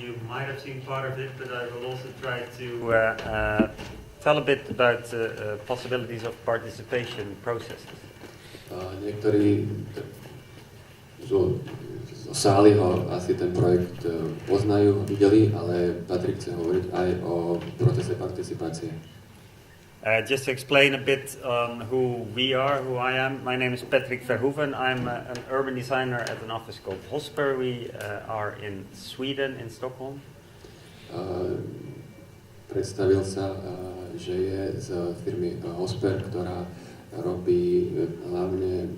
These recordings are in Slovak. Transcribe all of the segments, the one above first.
you might have seen part of it, but I will also try to tell a bit about possibilities of participation processes. Niektorí zo sály ho asi ten projekt poznajú, videli, ale Patrik chce hovoriť aj o procese participácie. Just to explain a bit on who we are, who I am. My name is Patrick Verhoeven. I'm an urban designer at an office called Hosper. We are in Sweden, in Stockholm. Predstavil sa, že je z firmy Hosper, ktorá robí hlavne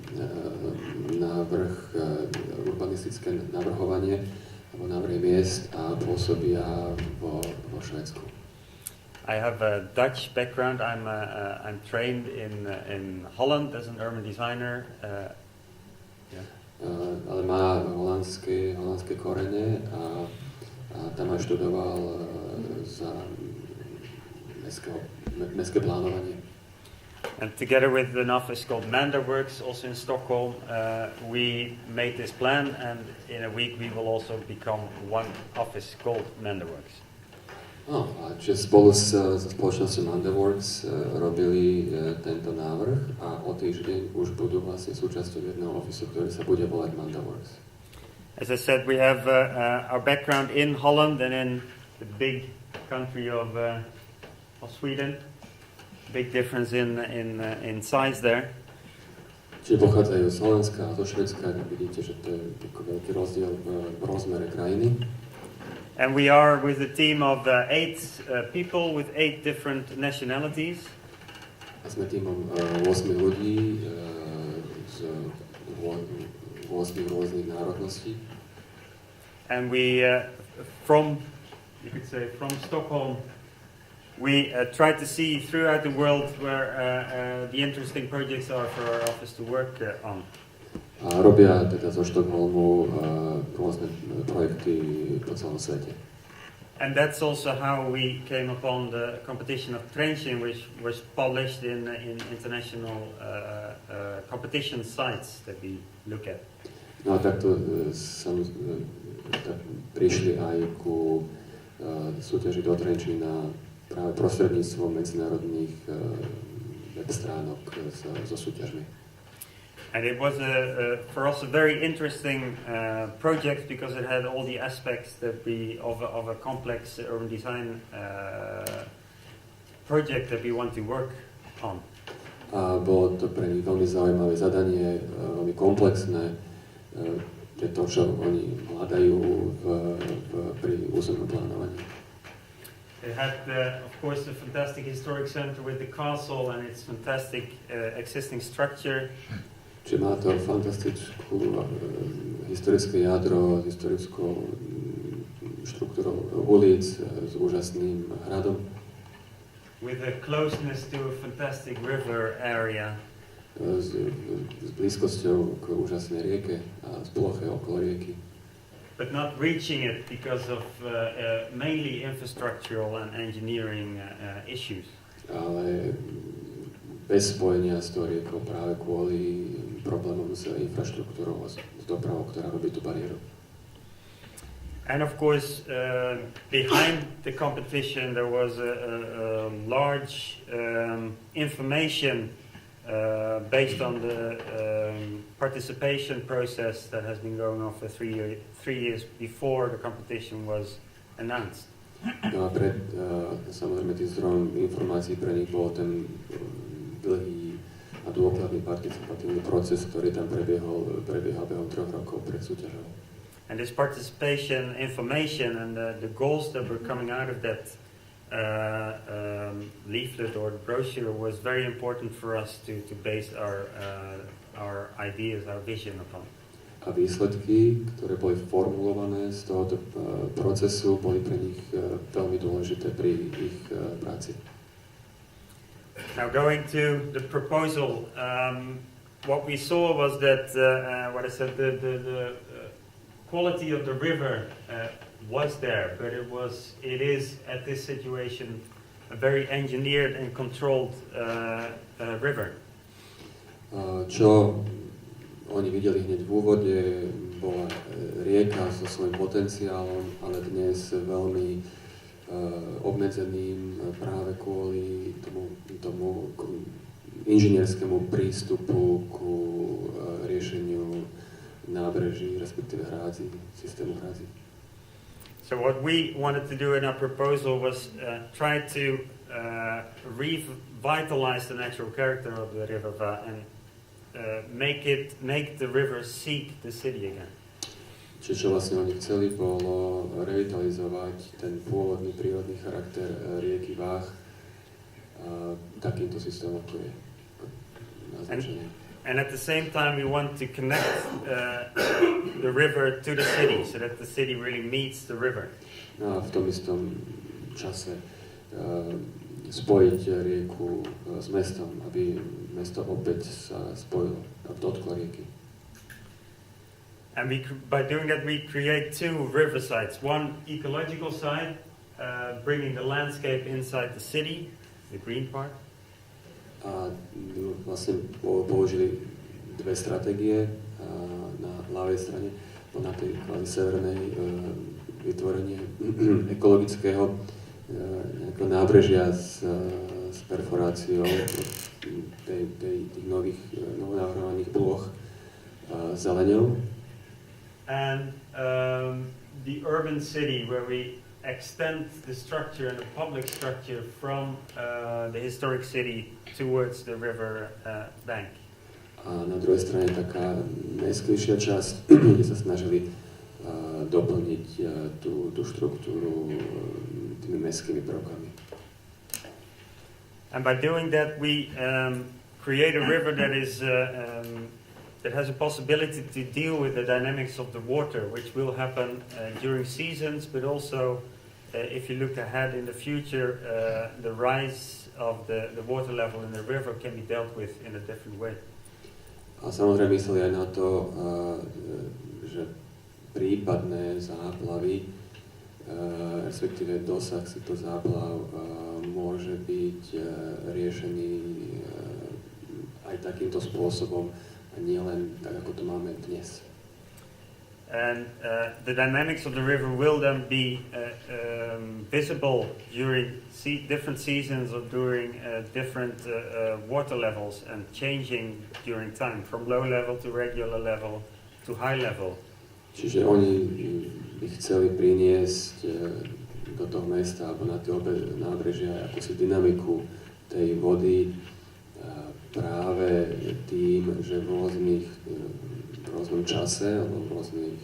urbanistické navrhovanie alebo návrhy miest a pôsobia vo Švédsku. I have a Dutch background. I'm trained in Holland as an urban designer. Ale má holandské korene a tam aj študoval za mestské plánovanie. And together with an office called Manderworks, also in Stockholm, we made this plan, and in a week we will also become one office called Manderworks. A čiže spolu so spoločnosťou Manderworks robili tento návrh a o týždeň už budú vlastne súčasťou jedného ofisu, ktorý sa bude volať Manderworks. As I said, we have our background in Holland and in the big country of Sweden. Big difference in size there. Čiže pochádzajú z Holandska a zo Švédska, vidíte, že to je veľký rozdiel v rozmere krajiny. And we are with a team of 8 people with 8 different nationalities. A sme týmom 8 ľudí z 8 rôznych národností. And we, from Stockholm, we try to see throughout the world where the interesting projects are for our office to work on. A robia teda zo Štokholmu rôzne projekty po celom svete. And that's also how we came upon the competition of Trenčín, which was published in international competition sites that we look at. No a takto prišli aj ku súťaži do Trenčína práve prostredníctvom medzinárodných web stránok so súťažmi. And it was for us a very interesting project because it had all the aspects that of a complex urban design project that we want to work on. A bolo to pre nich veľmi zaujímavé zadanie, veľmi komplexné, je to, čo oni hľadajú pri územnom plánovaní. It had, of course, a fantastic historic center with the castle and its fantastic existing structure. Čiže má to fantastickú historické jadro s historickou štruktúrou ulic, s úžasným hradom. With a closeness to a fantastic river area. S blízkosťou k úžasnej rieke a z ploche okolo rieky. But not reaching it because of mainly infrastructural and engineering issues. Ale bez spojenia s tou riekou práve kvôli problémom s infraštruktúrou a s dopravou, ktorá robí tú bariéru. And of course, behind the competition there was a large information based on the participation process that has been going on for 3 years before the competition was announced. No a samozrejme tým zdrojom informácií pre nich bol ten dlhý a dôkladný participatívny proces, ktorý tam prebiehal behom 3 rokov pred súťažou. And this participation information and the goals that were coming out of that leaflet or brochure was very important for us to base our ideas, our vision upon. A výsledky, ktoré boli formulované z tohoto procesu, boli pre nich veľmi dôležité pri ich práci. Now going to the proposal, what we saw was that what I said, the quality of the river was there, but it is at this situation a very engineered and controlled river. Čo oni videli hneď v úvode, bola rieka so svojím potenciálom, ale dnes veľmi obmedzeným práve kvôli tomu inžinierskému prístupu ku riešeniu nábreží, respektíve hrádzi, systému hrádzi. So what we wanted to do in our proposal was try to revitalize the natural character of the river and make the river seek the city again. Čiže čo vlastne oni chceli, bolo revitalizovať ten pôvodný prírodný charakter rieky Váh takýmto systémom, ako je naznačený. And at the same time we want to connect the river to the city, so that the city really meets the river. No a v tom istom čase spojiť rieku s mestom, aby mesto opäť sa spojilo a dotklo rieky. And by doing that, we create two river sites. One ecological side, bringing the landscape inside the city, the green part. A vlastne použili dve stratégie na ľavej strane, na tej kvázi severnej vytvorenie ekologického nejakého nábrežia s perforáciou tých novonavrhovaných plôch zeleňou. And the urban city where we extend the structure and the public structure from the historic city towards the river bank. A na druhej strane taká najsklejšia časť, kde sa snažili doplniť tú štruktúru tými mestskými prvkami. And by doing that we create a river that is that has a possibility to deal with the dynamics of the water, which will happen during seasons, but also if you look ahead in the future, the rise of the water level in the river can be dealt with in a different way. A samozrejme mysleli aj na to, že prípadné záplavy, respektíve dosah si to záplav môže byť riešený aj takýmto spôsobom, a nie len tak, ako to máme dnes. And the dynamics of the river will then be visible during different seasons or during different water levels and changing during time, from low level to regular level to high level. Čiže oni by chceli priniesť do toho mesta alebo na tie obe nábrežia akúsi dynamiku tej vody práve tým, že v rôznom čase alebo v rôznych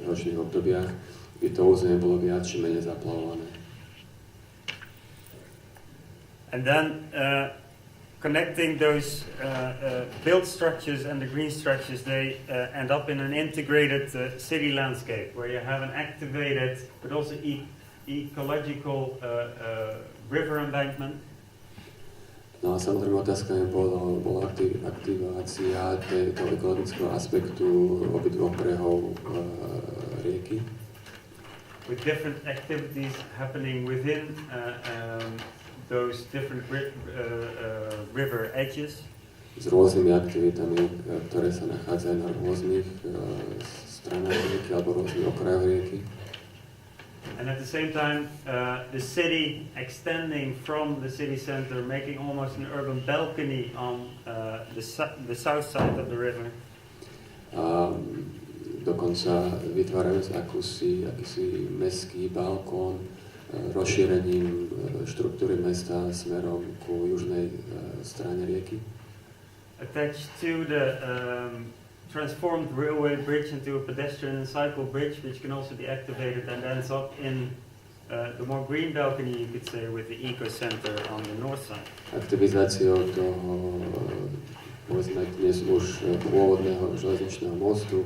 ročných obdobiach by to územie bolo viac či menej zaplavované. And then connecting those built structures and the green structures, they end up in an integrated city landscape where you have an activated but also ecological river embankment. No a samozrejme otázka bola aktivácia toho ekologického aspektu obidvoch brehov rieky. With different activities happening within those different river edges. S rôznymi aktivitami, ktoré sa nachádzajú na rôznych stranách rieky alebo rôznych okrajoch rieky. And at the same time, the city extending from the city center, making almost an urban balcony on the south side of the river. Dokonca vytvárajúc akýsi mestský balkón, rozšírením štruktúry mesta smerom ku južnej strane rieky. Attached to the transformed railway bridge into a pedestrian and cycle bridge, which can also be activated and ends up in the more green balcony, you could say, with the eco center on the north side. Aktivizáciou toho, povedzme dnes už pôvodného železničného mostu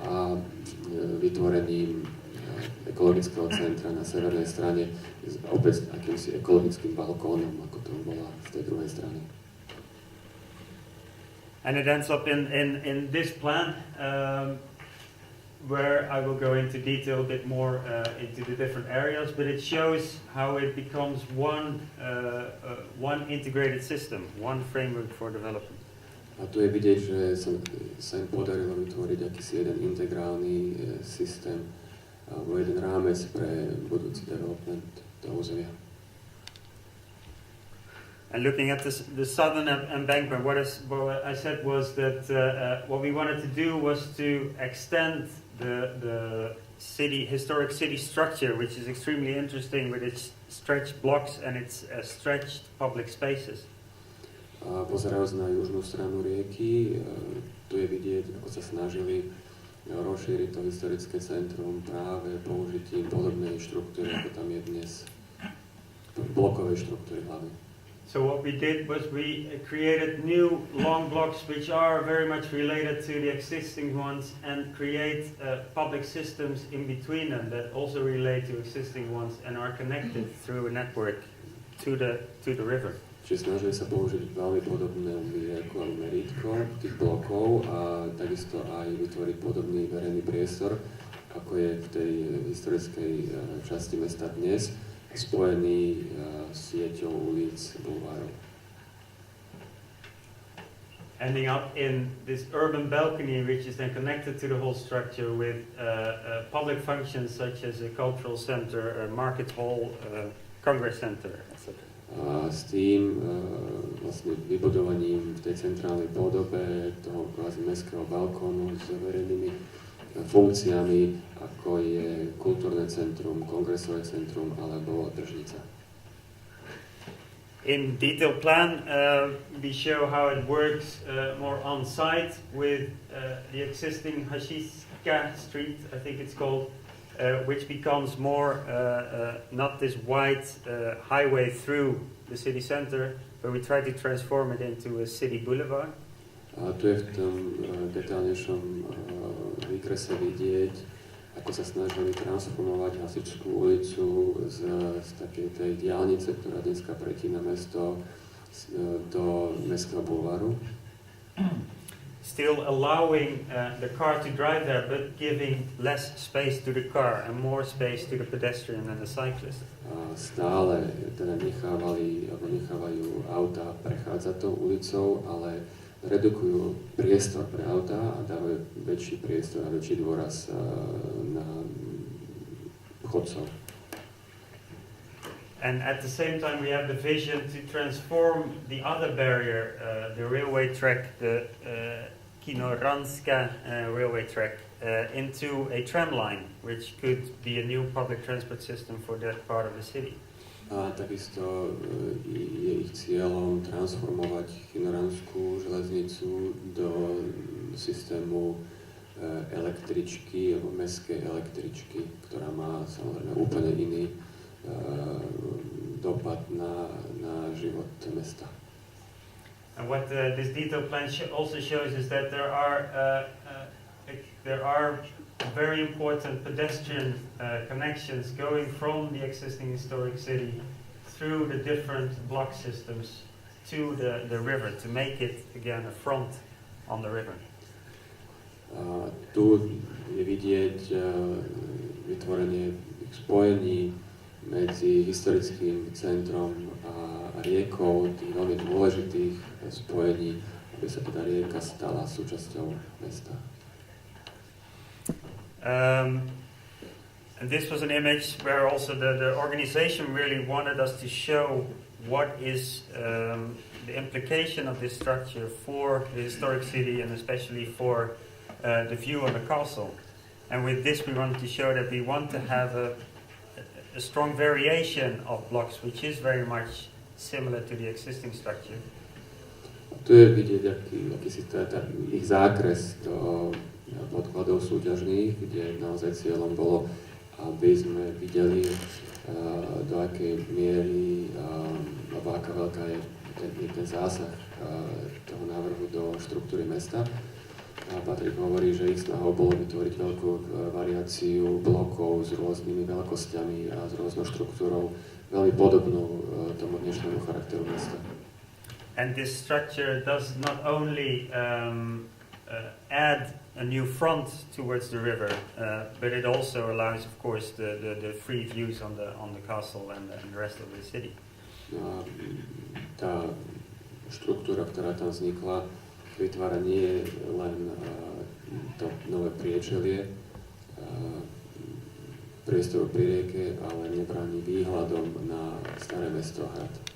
a vytvorením ekologického centra na severnej strane opäť akýmsi ekologickým balkónom, ako to bola v tej druhej strane. And it ends up in this plan, where I will go into detail a bit more into the different areas, but it shows how it becomes one integrated system, one framework for development. A tu je vidieť, že sa im podarilo vytvoriť akýsi jeden integrálny systém alebo jeden rámec pre budúci development toho územia. And looking at the southern embankment, what I said was that what we wanted to do was to extend the historic city structure, which is extremely interesting with its stretched blocks and its stretched public spaces. Pozerajúc na južnú stranu rieky, tu je vidieť, ako sa snažili rozšíriť to historické centrum práve použitím podobnej štruktúry, ako tam je dnes, blokovej štruktúry hlavne. So what we did was we created new long blocks which are very much related to the existing ones and create public systems in between them that also relate to existing ones and are connected through a network to the river. Čiže snažili sa použiť veľmi podobné ako merítko tých blokov a takisto aj vytvoriť podobný verejný priestor, ako je v tej historickej časti mesta dnes, spojený sieťou ulic, bulvárov. Ending up in this urban balcony, which is then connected to the whole structure with public functions such as a cultural center, a market hall, congress center, etc. A s tým vlastne vybudovaním v tej centrálnej podobe toho kvázi mestského balkónu s verejnými funkciami, ako je kultúrne centrum, kongresové centrum alebo tržnica. In detail plan, we show how it works more on site with the existing Hashiska Street, I think it's called, which becomes more not this wide highway through the city center, but we try to transform it into a city boulevard. A tu je v tom detailnejšom výkrese vidieť, ako sa snažili transformovať Hasičskú ulicu z takej tej diaľnice, ktorá dneska pretína mesto, do mestského bulváru. Still allowing the car to drive there, but giving less space to the car and more space to the pedestrian and the cyclist. A stále teda nechávajú auta prechádzať tou ulicou, ale redukujú priestor pre autá a dávajú väčší priestor a väčší dôraz na chodcov. And at the same time, we have the vision to transform the other barrier, the railway track, the Kinoranska railway track, into a tram line, which could be a new public transport system for that part of the city. A takisto je ich cieľom transformovať Kinoranskú železnicu do systému električky alebo mestskej električky, ktorá má samozrejme úplne iný dopad na život mesta. And what this detailed plan also shows is that there are very important pedestrian connections going from the existing historic city through the different block systems to the river to make it again a front on the river. Tu je vidieť vytvorenie spojení medzi historickým centrom a riekou, tých veľmi dôležitých spojení, aby sa teda rieka stala súčasťou mesta. And this was an image where also the organization really wanted us to show what is the implication of this structure for the historic city and especially for the view on the castle. And with this we wanted to show that we want to have a strong variation of blocks, which is very much similar to the existing structure. Tu je vidieť akýsi ich zákres do podkladov súťažných, kde naozaj cieľom bolo, aby sme videli, do akej miery alebo aká veľká je ten zásah toho návrhu do štruktúry mesta. A Patrik hovorí, že ich snahou bolo vytvoriť veľkú variáciu blokov s rôznymi veľkosťami a s rôznou štruktúrou, veľmi podobnou tomu dnešnému charakteru mesta. And this structure does not only add a new front towards the river, but it also allows, of course, the free views on the castle and the rest of the city. Tá štruktúra, ktorá tam vznikla, vytvára nie len to nové priečelie, priestoru pri rieke, ale nebráni výhľadom na staré mesto a hrad.